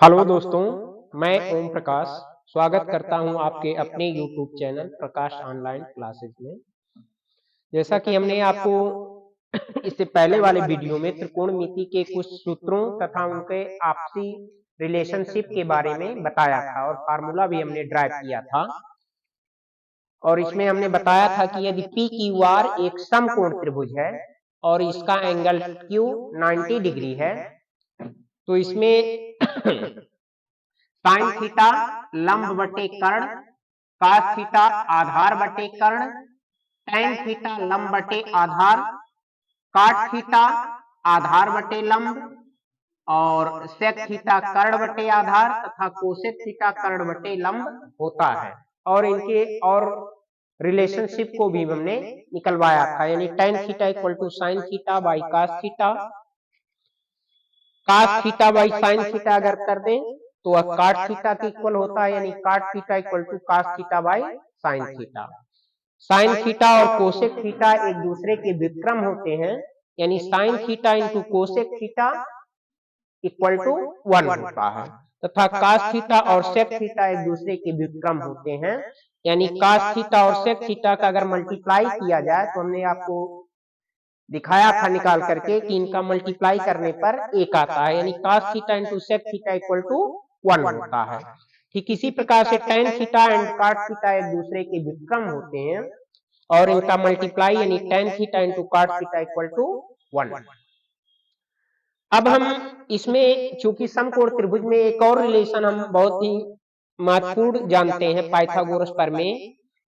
Hello दोस्तों, मैं ओम प्रकाश स्वागत करता हूं आपके अपने YouTube चैनल प्रकाश ऑनलाइन क्लासेस में। जैसा कि हमने आपको इससे पहले वाले वीडियो में त्रिकोणमिति के कुछ सूत्रों तथा उनके आपसी रिलेशनशिप के बारे में बताया था और फार्मूला भी हमने ड्राइव किया था। और इसमें हमने बताया था कि यदि पी क्यू आर एक समकोण त्रिभुज है और इसका एंगल क्यू 90 डिग्री है तो इसमें साइन थीटा लंब बटे कर्ण, कास थीटा आधार बटे कर्ण, टैन थीटा लंब बटे आधार, काट थीटा आधार बटे लंब और सेक थीटा कर्ण बटे आधार तथा कोसेक थीटा कर्ण बटे लंब होता है। और इनके और रिलेशनशिप को भी हमने निकलवाया था, यानी tan theta equal to sine theta by cos theta, cos theta by sine theta अगर कर दें तो वह काट थीटा के इक्वल होता है, यानी cot theta equal to cos theta by sine theta. Sine theta और कोसेक थीटा एक दूसरे के व्युत्क्रम होते हैं, यानी sine theta into cosec theta equal to 1 होता है तथा कास थीटा और सेक थीटा एक दूसरे के व्युत्क्रम होते हैं, यानी कास थीटा और सेक थीटा का अगर मल्टीप्लाई किया जाए तो हमने आपको दिखाया था निकाल करके कि इनका मल्टीप्लाई करने पर एक आता है, यानी cos theta into sec theta equal to 1 होता है। ठीक इसी प्रकार से tan theta and cot theta एक दूसरे के व्युत्क्रम होते हैं और इनका मल्टीप्लाई यानी टैन थीटा इंटू काट थीटा इक्वल टू 1। अब हम इसमें चूंकि समकोण त्रिभुज में एक और रिलेशन हम बहुत ही महत्वपूर्ण जानते हैं पाइथागोरस प्रमेय,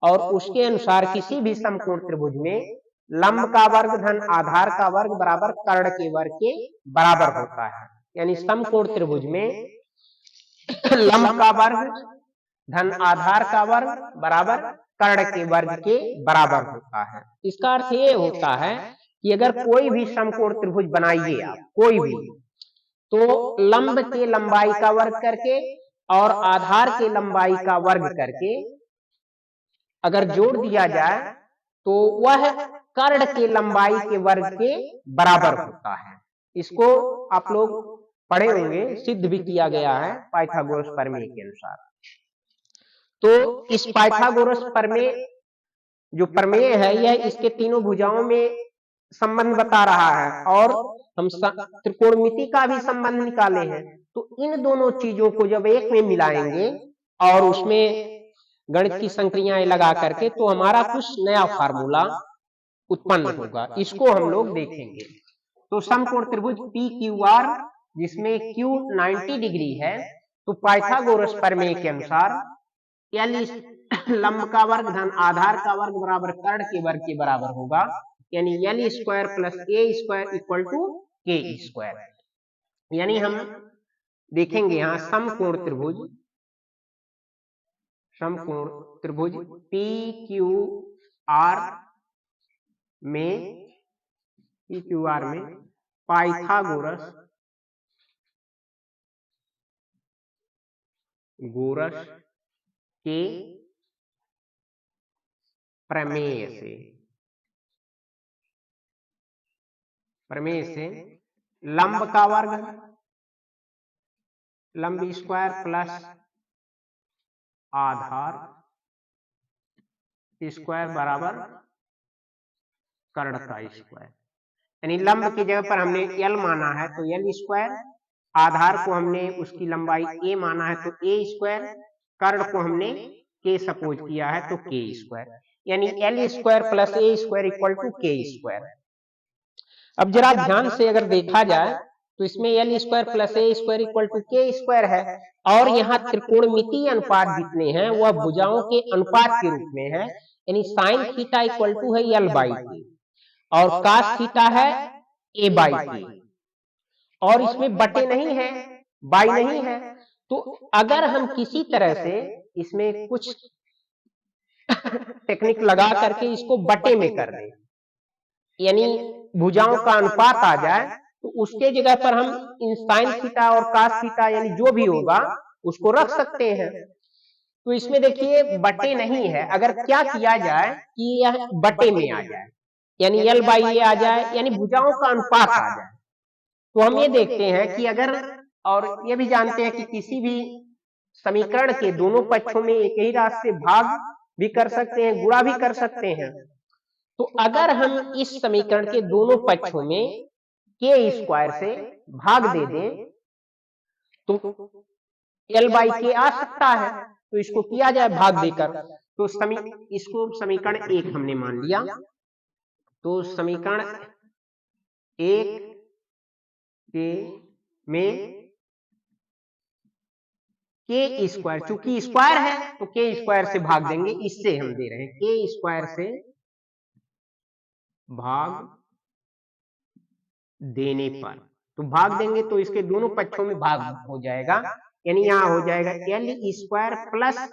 और उसके अनुसार किसी भी समकोण त्रिभुज में लंब का वर्ग धन आधार का वर्ग बराबर कर्ण के वर्ग के बराबर होता है। यानी समकोण त्रिभुज में लंब का वर्ग धन आधार का वर्ग बराबर कर्ण के वर्ग के बराबर होता है। इसका अर्थ ये होता है कि अगर कोई भी समकोण त्रिभुज बनाइए आप कोई भी, तो लंब के लंबाई का वर्ग करके और आधार के लंबाई का वर्ग करके अगर जोड़ दिया जाए तो वह कर्ण के लंबाई के वर्ग के बराबर होता है। इसको आप लोग पढ़े होंगे, सिद्ध भी किया गया है पाइथागोरस प्रमेय के अनुसार। तो इस पाइथागोरस प्रमेय जो प्रमेय है यह इसके तीनों भुजाओं में संबंध बता रहा है और हम त्रिकोणमिति का भी संबंध निकाले हैं। तो इन दोनों चीजों को जब एक में मिलाएंगे और उसमें गणित की संक्रियाएं लगा करके तो हमारा कुछ नया फार्मूला उत्पन्न होगा, इसको हम लोग देखेंगे। तो समकोण त्रिभुज पी क्यू आर जिसमें क्यू 90 डिग्री है, तो पाइथागोरस प्रमेय के अनुसार एल लंब का वर्ग धन आधार का वर्ग बराबर कर्ण के वर्ग के बराबर होगा, यानी L square plus A square equal to K square. यानी हम देखेंगे यहाँ समकोण त्रिभुज पी क्यू आर में पाइथागोरस के प्रमेय से लंब का वर्ग लंब स्क्वायर प्लस आधार स्क्वायर बराबर कर्ण का स्क्वायर। यानी लंब की जगह पर हमने एल माना है तो एल स्क्वायर, आधार को हमने उसकी लंबाई ए माना है तो ए स्क्वायर, कर्ण को हमने के सपोज किया है तो के स्क्वायर, यानी L square plus A square equal to K square. अब जरा ध्यान से अगर देखा जाए तो इसमें L square plus A square equal to K square है और यहाँ त्रिकोणमितीय अनुपात जितने हैं वह भुजाओं के अनुपात के रूप में है, यानी साइन थीटा इक्वल टू है एल बाई के और कास थीटा है ए बाई के, और इसमें बटे नहीं है, बाई नहीं है। तो अगर हम किसी तरह से इसमें कुछ टेक्निक लगा करके इसको बटे में कर दें, यानी भुजाओं का अनुपात आ जाए, तो उसके जगह पर हम इन साइन थीटा और कास थीटा यानी जो भी होगा उसको रख सकते हैं। तो इसमें देखिए बटे नहीं है, अगर क्या किया जाए कि यह बटे में आ जाए, यानी एल बाई ए आ जाए, यानी भुजाओं का अनुपात आ जाए, तो हम ये देखते हैं कि अगर और ये भी जानते हैं कि किसी भी समीकरण के दोनों पक्षों में एक ही राशि से भाग भी कर सकते हैं, गुणा भी कर सकते हैं। तो अगर हम इस समीकरण के दोनों पक्षों में के स्क्वायर से भाग दे दें तो एल बाई के आ सकता है, तो इसको किया जाए भाग देकर। तो इसको समीकरण 1 हमने मान लिया। तो समीकरण 1 के में के स्क्वायर, चूंकि स्क्वायर है तो के स्क्वायर से भाग देंगे, इससे हम दे रहे हैं के स्क्वायर से भाग देने पर, तो भाग देंगे तो इसके दोनों पक्षों में भाग हो जाएगा, यानी यहाँ हो जाएगा L square plus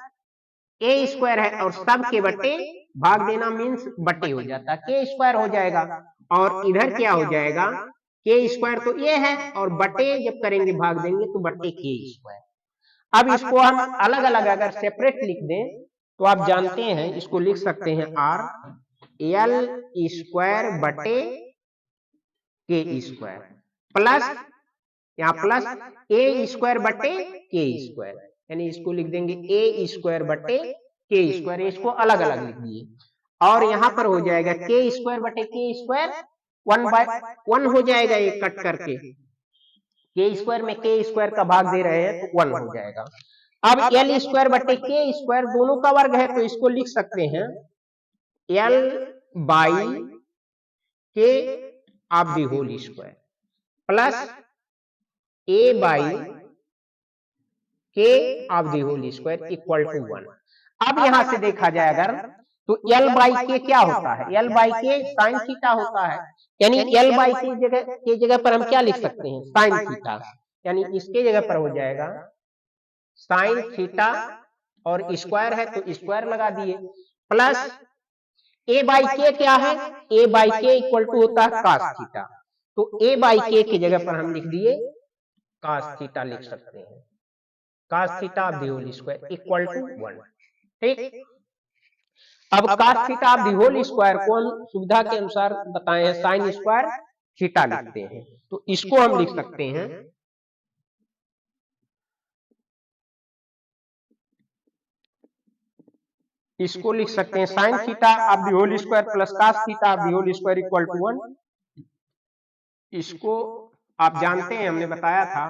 A square है और सब के बटे भाग देना मीन्स बटे हो जाता, के स्क्वायर हो जाएगा। और इधर क्या हो जाएगा, के स्क्वायर तो ये है और बटे जब करेंगे भाग देंगे तो बटे के स्क्वायर। अब इसको हम अलग अलग अगर सेपरेट लिख दें तो आप जानते हैं इसको लिख सकते हैं आर एल स्क्वायर बटे के स्क्वायर प्लस यहाँ प्लस ए स्क्वायर बटे के स्क्वायर, यानी इसको लिख देंगे ए स्क्वायर बटे के स्क्वायर, इसको अलग अलग लिख दिए। और यहाँ पर हो जाएगा के स्क्वायर बटे के स्क्वायर 1/1 हो जाएगा, ये कट करके के स्क्वायर में के स्क्वायर का भाग दे रहे हैं तो 1 हो जाएगा। अब एल स्क्वायर बटे के स्क्वायर दोनों का वर्ग है तो इसको लिख सकते हैं L by K of the whole square plus A by K of the whole square equal to 1। अब यहां से देखा जाए अगर तो एल बाई के क्या होता है, एल बाई के साइन थीटा होता है, यानी एल बाई के जगह पर हम क्या लिख सकते हैं साइन थीटा, यानी इसके जगह पर हो जाएगा साइन थीटा और स्क्वायर है तो स्क्वायर लगा दिए प्लस ए बाई के क्या है, ए बाई के इक्वल टू होता है कास थीटा, तो ए बाई के की जगह पर हम लिख दिए कास थीटा लिख सकते हैं, cos theta of the whole square equal to 1। ठीक, अब cos theta of the whole square को हम सुविधा के अनुसार बताए हैं साइन स्क्वायर थीटा लिखते हैं, तो इसको हम लिख सकते हैं इसको लिख सकते हैं sine theta of the whole square plus cos theta of the whole square equal to 1। इसको आप जानते हैं हमने बताया था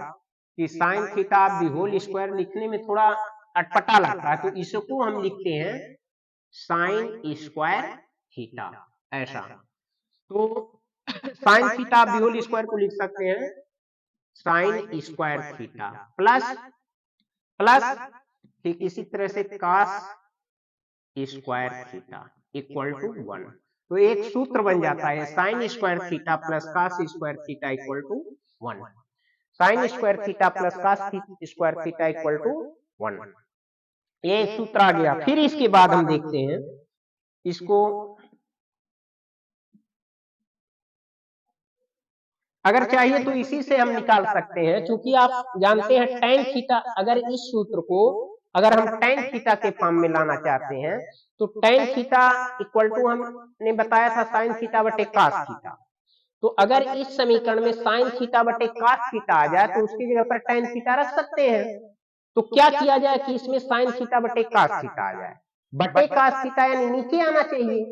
कि sine theta of the whole square लिखने में थोड़ा अटपटा लगता है, तो इसको हम लिखते हैं साइन स्क्वायर थीटा, ऐसा। तो sine theta of the whole square को लिख सकते हैं sine square theta plus plus ठीक इसी तरह से cos square theta equal to 1। तो एक सूत्र बन जाता है sine square theta plus cos square theta equal to 1, sine square theta plus cos square theta equal to 1, ये सूत्र आ गया। फिर इसके बाद हम देखते हैं इसको, अगर चाहिए तो इसी से हम निकाल सकते हैं, क्योंकि आप जानते हैं tan थीटा, अगर इस सूत्र को अगर हम tan थीटा के फॉर्म में लाना चाहते हैं तो tan थीटा इक्वल टू हमने बताया था साइन थीटा बटे कास थीटा, तो अगर इस समीकरण में साइन थीटा बटे कास थीटा आ जाए तो उसकी जगह पर tan थीटा रख सकते हैं। तो क्या किया जाए कि इसमें साइन थीटा बटे कास थीटा आ जाए, बटे कास थीटा यानी नीचे आना चाहिए,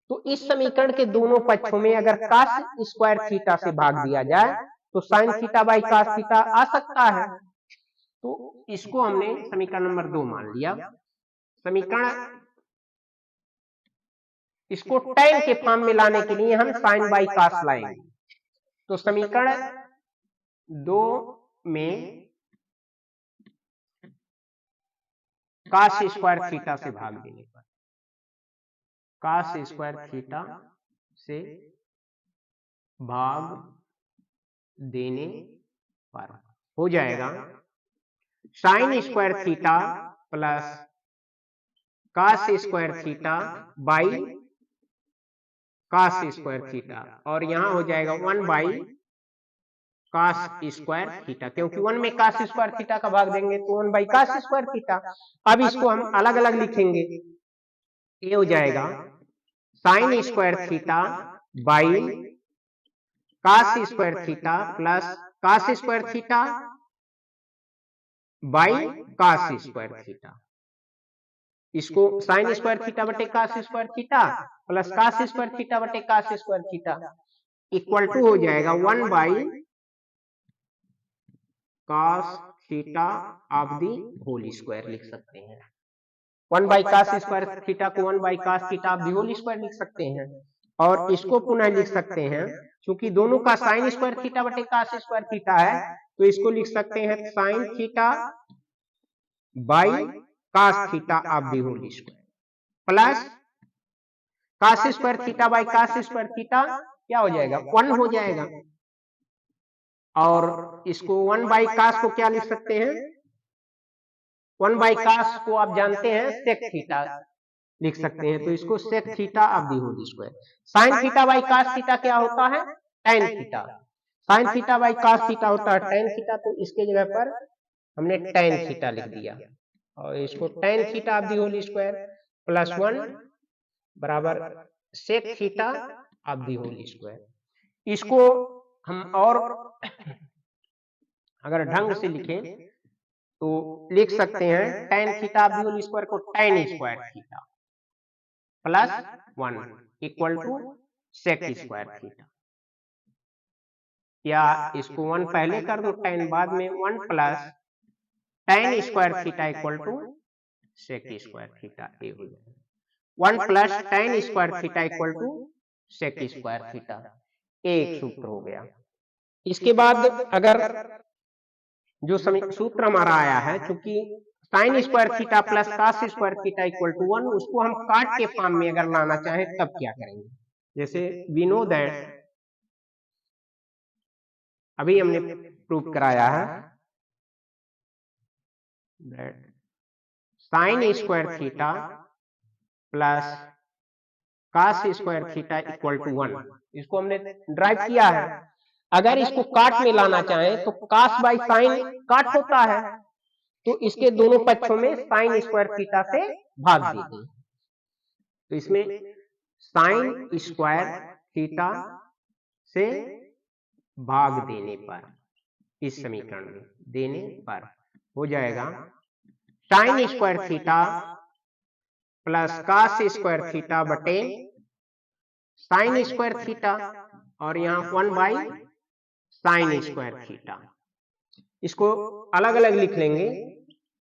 तो इस समीकरण के दोनों पक्षों में अगर कास स्क्वायर थीटा से भाग दिया जाए तो sine theta by cos theta आ सकता है। तो इसको हमने समीकरण नंबर 2 मान लिया। समीकरण इसको tan के फॉर्म में लाने के लिए हम साइन बाई कास लाएंगे, तो समीकरण 2 में कास स्क्वायर थीटा से भाग देने पर, कास स्क्वायर थीटा से भाग देने पर हो जाएगा sine square theta plus cos square theta by cos square theta, और यहां हो जाएगा 1 बाई कास स्क्वायर थीटा, क्योंकि 1 में कास स्क्वायर थीटा का भाग देंगे तो 1 बाई कास स्क्वायर थीटा। अब इसको हम अलग अलग लिखेंगे, ये हो जाएगा sine square theta by cos square theta plus cos square theta by cos square theta. इसको साइन स्क्वायर थीटा बटे cos square theta plus cos square theta बटे cos square theta equal to हो जाएगा 1 by cos theta of the whole square लिख सकते हैं। 1 by cos square theta को 1 by cos theta of the whole square लिख सकते हैं और इसको पुनः लिख सकते हैं क्योंकि दोनों का साइन स्क्वायर थीटा बटे कास स्क्वायर थीटा है तो इसको लिख सकते हैं sine theta by cos theta of the whole square plus cos square theta by cos square theta क्या हो जाएगा 1 हो जाएगा और इसको 1 बाई कास को क्या लिख सकते हैं 1 बाई कास को आप जानते हैं सेक थीटा लिख सकते हैं तो इसको sec theta of the whole square. Sine theta by cos theta क्या होता है tan theta. Sine theta by cos theta होता है tan थीटा तो इसके जगह पर हमने tan थीटा लिख दिया और इसको tan theta of the whole square plus 1 बराबर sec theta of the whole square. इसको हम और अगर ढंग से लिखें तो लिख सकते हैं tan theta of the whole square को tan square theta plus 1 equal to sec square theta या इसको 1 पहले कर दो tan बाद में 1 plus tan square theta equal to sec square theta ये हो जाएगा 1 plus tan square theta equal to sec square theta एक सूत्र हो गया। इसके बाद अगर जो सूत्र हमारा आया है क्योंकि sine square theta plus cos square theta equal to 1 उसको हम काट के फॉर्म में अगर लाना चाहें तब क्या करेंगे जैसे वी नो दैट अभी हमने प्रूव कराया है sine square theta plus cos square theta equal to 1 इसको हमने ड्राइव किया है। अगर इसको काट में लाना चाहें तो कास बाई साइन काट होता है तो इसके दोनों पक्षों में साइन स्क्वायर थीटा से भाग दीजिए तो इसमें साइन स्क्वायर थीटा से भाग देने पर इस समीकरण में देने पर हो जाएगा sine square theta plus cos square theta बटे साइन स्क्वायर थीटा और यहाँ 1 बाई साइन स्क्वायर थीटा। इसको अलग अलग लिख लेंगे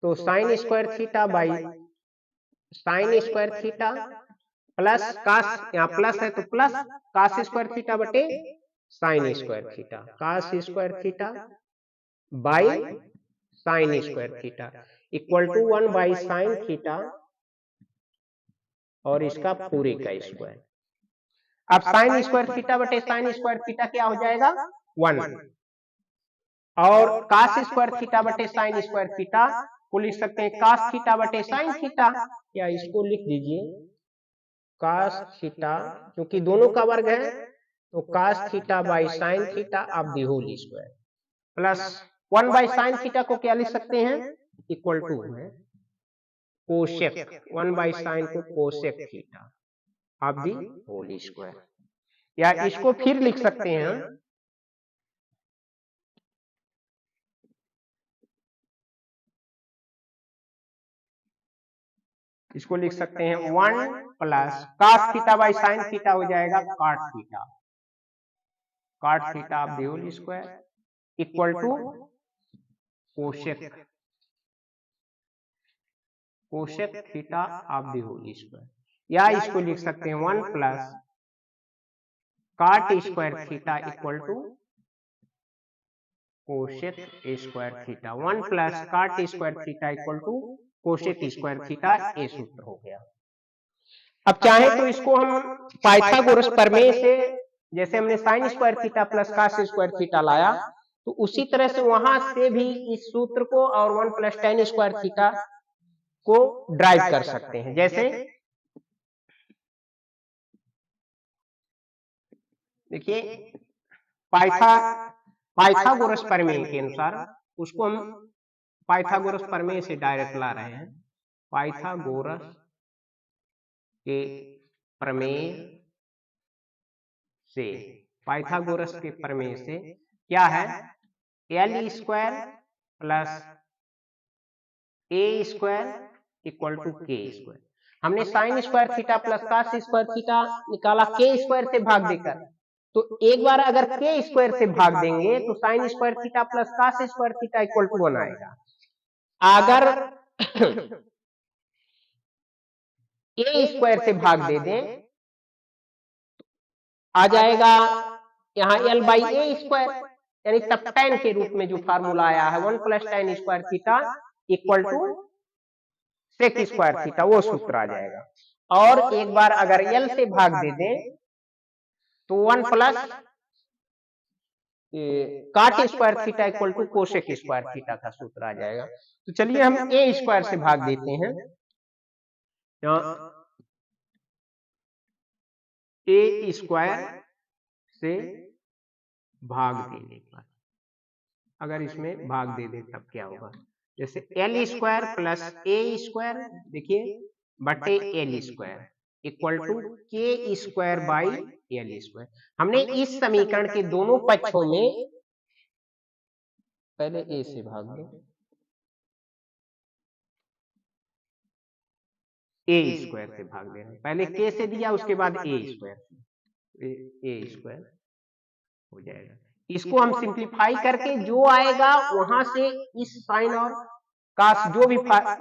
तो sine square theta by sine square theta plus cos यहाँ प्लस है तो प्लस कास स्क्वायर थीटा बटे sine square theta cos square theta by sine square theta equal to 1 by sine theta और इसका पूरे का स्क्वायर। अब साइन स्क्वायर थीटा बटे साइन स्क्वायर थीटा क्या हो जाएगा 1 और कास स्क्वायर थीटा बटे साइन स्क्वायर थीटा को लिख सकते हैं कास थीटा बटे साइन थीटा या इसको लिख दीजिए कास थीटा क्योंकि दोनों का वर्ग है तो cos theta by sine theta of the whole square plus 1 by sine theta को क्या लिख सकते हैं इक्वल टू है कोसेक 1 बाई साइन को cosec theta of the whole square या इसको फिर लिख सकते हैं इसको लिख सकते हैं 1 plus cos theta by sine theta हो जाएगा cot theta of the whole square equal to cosec theta of the whole square या इसको लिख सकते हैं 1 plus cot square theta equal to cosec square theta 1 plus cot square theta equal to cosec square theta ये सूत्र हो गया। अब चाहे तो इसको हम पाइथागोरस प्रमेय से जैसे हमने sine square theta plus cos square theta लाया तो उसी तरह से वहां से भी इस सूत्र को और 1 प्लस tan स्क्वायर थीटा को ड्राइव कर सकते हैं। जैसे देखिए पाइथागोरस प्रमेय के अनुसार उसको हम पाइथागोरस प्रमेय से डायरेक्ट ला रहे हैं। पाइथागोरस के प्रमेय से पाइथागोरस के प्रमेय से क्या है L square plus A square equal to K square. हमने sine square theta plus cos square theta निकाला के स्क्वायर से भाग देकर, तो एक बार अगर के स्क्वायर से भाग देंगे तो sine square theta plus cos square theta equal to 1 आएगा। अगर ए स्क्वायर से भाग दे दें आ जाएगा यहाँ एल बाई ए स्क्वायर, यानी तब tan के रूप में जो फार्मूला आया है 1 plus tan square theta equal to sec square theta, वो सूत्र आ जाएगा। और एक बार अगर एल से भाग दे दें तो 1 plus cot square theta equal to cosec square theta का सूत्र आ जाएगा। तो चलिए हम ए स्क्वायर से भाग देते हैं। ए स्क्वायर से भाग देने पर अगर इसमें भाग दे दे तब क्या होगा, जैसे L square plus A square देखिए बटे L square equal to K square by L square. हमने इस समीकरण के दोनों पक्षों में पहले ए से भाग दो, ए स्क्वायर से भाग दे रहे हैं, पहले के से दिया उसके बाद ए स्क्वायर हो जाएगा। इसको हम सिंप्लीफाई करके जो आएगा वहां से इस साइन और कास जो भी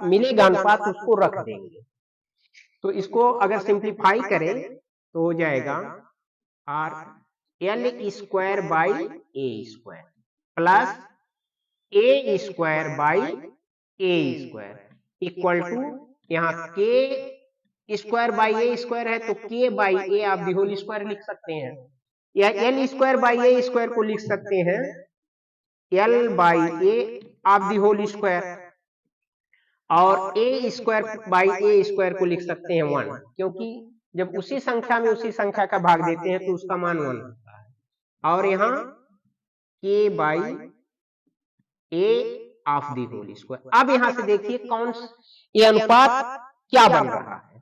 मिलेगा अनुपात उसको रख देंगे। तो इसको अगर सिंप्लीफाई करें तो हो जाएगा आर L square by A square plus A square by A square equal to यहाँ K square by A square है तो के बाई ए आप दी होल स्क्वायर लिख सकते हैं, या L square by A square को लिख सकते हैं एल बाई ए आप दी होल स्क्वायर, और ए स्क्वायर बाई ए स्क्वायर को लिख सकते हैं 1, क्योंकि जब उसी संख्या में उसी संख्या का भाग देते हैं तो उसका मान 1 होता है। और यहाँ K by A of the whole square. अब यहां से देखिए कौन ये अनुपात क्या बन रहा है।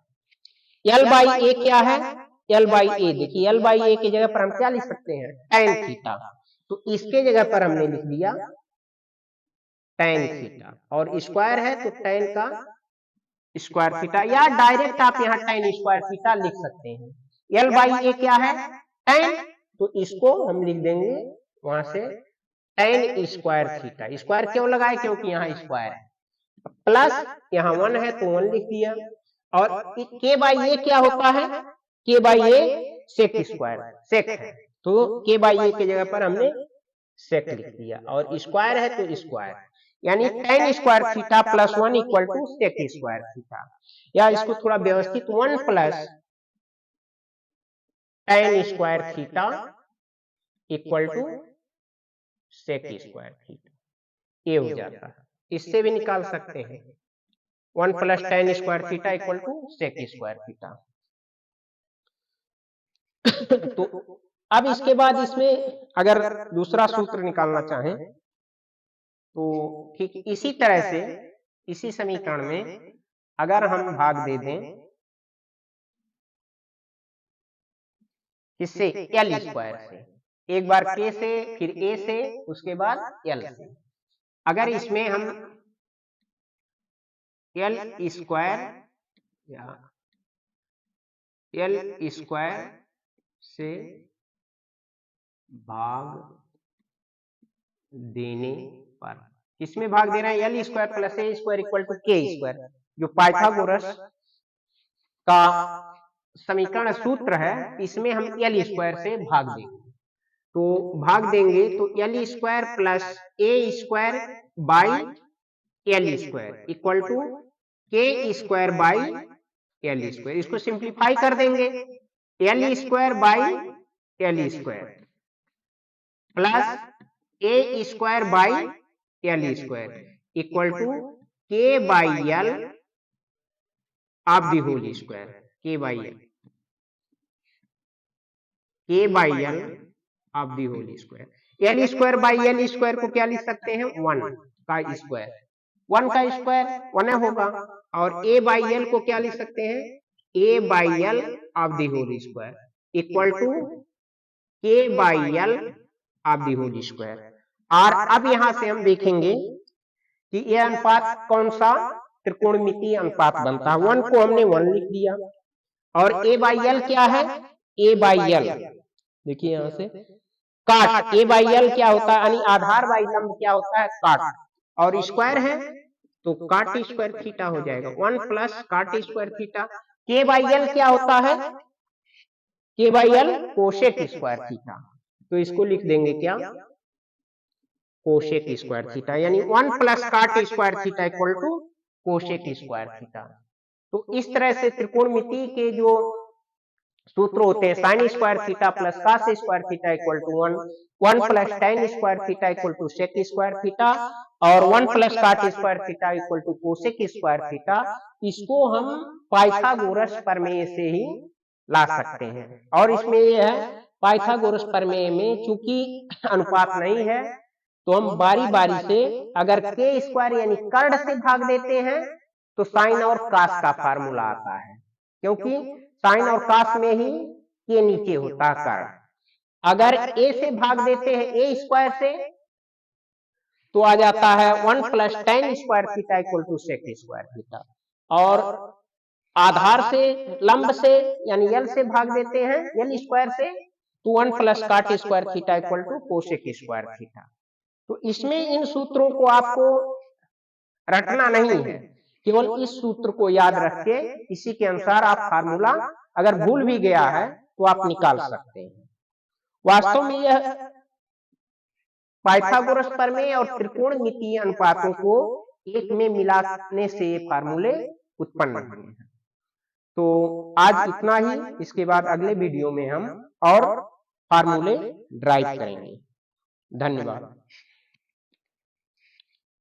एल बाई ए क्या है, एल बाई ए देखिए एल बाई ए की जगह पर हम क्या लिख सकते हैं tan थीटा, तो इसके जगह पर हमने लिख दिया tan थीटा, और स्क्वायर है तो tan का स्क्वायर थीटा, या डायरेक्ट आप यहाँ tan स्क्वायर थीटा लिख सकते हैं। एल बाई ए क्या है tan, तो इसको हम लिख देंगे वहां से tan स्क्वायर थीटा। स्क्वायर क्यों लगाए, क्योंकि यहाँ स्क्वायर है, प्लस यहाँ 1 है तो 1 लिख दिया। और के बाई ए क्या होता है, के by A sec square sec है, तो के बाई ए की जगह पर हमने सेक लिख दिया, और स्क्वायर है तो स्क्वायर, यानी tan square theta plus 1 equal to sec square theta. या इसको थोड़ा व्यवस्थित 1 plus tan square theta equal to sec square theta, ये हो जाता है। इससे भी निकाल सकते हैं 1 plus tan square theta equal to sec square theta. तो अब इसके बाद इसमें अगर दूसरा सूत्र निकालना चाहें तो ठीक इसी तरह से इसी समीकरण में अगर हम भाग दे दें किससे, एल स्क्वायर से, एक बार के से फिर ए से उसके बाद एल से, अगर इसमें हम एल स्क्वायर या एल स्क्वायर से भाग देने पर, किसमें भाग दे रहे हैं, L square plus A square equal to K square, जो पाइथागोरस का समीकरण सूत्र है, इसमें हम एल स्क्वायर से भाग देंगे। तो भाग देंगे तो L square plus A square by L square equal to K square by L square. इसको सिंप्लीफाई कर देंगे, L square by L square plus A square by L square equal to K by L of the whole square, K by L of the whole square. L square by L square को क्या लिख सकते हैं, 1 का square, 1 का square 1 होगा, और ए by L को क्या लिख सकते हैं, A by L of the whole square equal to K by L of the whole square. और अब यहां से हम देखेंगे कि ये अनुपात कौन सा त्रिकोणमितीय अनुपात बनता है। 1 को हमने 1 लिख दिया और ए बाई एल क्या है, ए बाई एल, देखिए यहां से काट, ए बाई एल क्या होता है यानी आधार बाई लंब क्या होता है काट, और स्क्वायर है तो काट स्क्वायर थीटा हो जाएगा 1 प्लस काट स्क्वायर थीटा। के बाई एल क्या होता है, के by L cosec square theta, तो इसको लिख देंगे क्या कोसेक स्क्वायर थीटा, यानी 1 plus cot square theta equal to cosec square theta. तो इस तरह से त्रिकोणमिति के जो सूत्र होते हैं sine square theta plus cos square theta equal to 1 plus tan square theta equal to sec square theta और 1 plus cot square theta equal to cosec square theta, इसको हम पाइथागोरस प्रमेय से ही ला सकते हैं। और इसमें यह है पाइथागोरस प्रमेय में चूंकि अनुपात नहीं है तो हम बारी बारी से अगर के स्क्वायर यानी कर्ण से भाग देते हैं तो साइन और कास का फार्मूला आता है, क्योंकि साइन और कास में ही के नीचे होता है कर्ण। अगर ए से भाग देते हैं ए स्क्वायर से तो आ जाता है 1 plus tan square theta equal to sec square theta, और आधार से लंब से यानी एल से भाग देते हैं एल स्क्वायर से तो 1 plus cot square theta equal to cosec square theta. तो इसमें इन सूत्रों को आपको रटना नहीं है, केवल इस सूत्र को याद रख के इसी के अनुसार आप फार्मूला अगर भूल भी गया है तो आप निकाल सकते हैं। वास्तव में यह पाइथागोरस प्रमेय और त्रिकोणमितीय अनुपातों को एक में मिलाने से ये फार्मूले उत्पन्न हुए हैं। तो आज इतना ही, इसके बाद अगले वीडियो में हम और फार्मूले ड्राइव करेंगे। धन्यवाद।